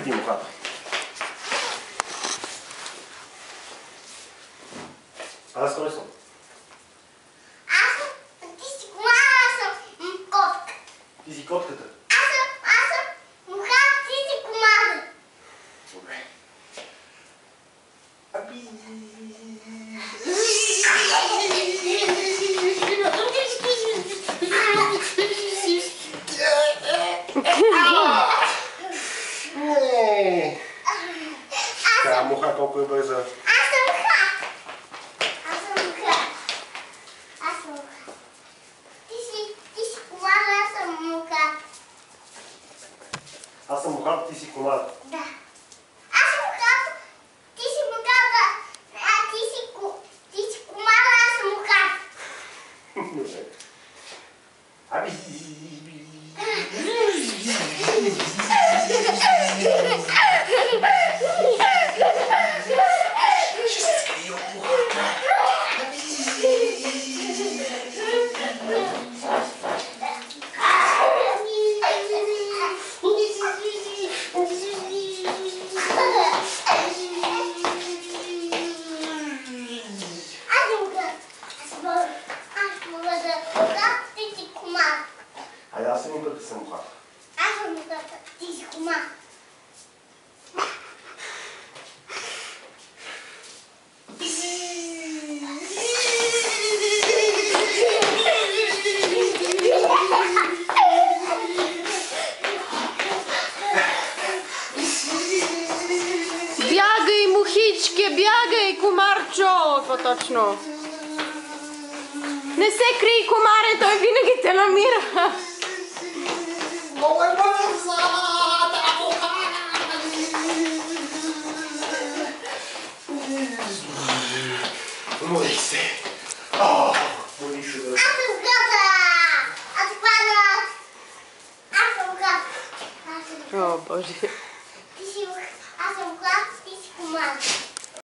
преди мухата. Аз кой съм? Ти си комара, аз съм котка. Ти си котката. Аз съм муха, ти си комара. Добре. Тя муха колко е бърза. Аз съм муха. Ти си комара, аз съм муха. Аз съм мухата, ти си комар. Да. Аз съм мухата, ти си мухата, а ти си комара, аз съм муха. Добре. Айде, аз съм мухата, ти съм мухата. Аз съм мухата, ти си комар. Бягай, мухичке, бягай, комарчо! Какво точно? Не се крий, комаре, той винаги те намира. Много е бърза! Молих се. Молих се да... Аз съм мухата! Аз падам! Аз съм мухата! О, Боже. Аз съм мухата, ти си комар.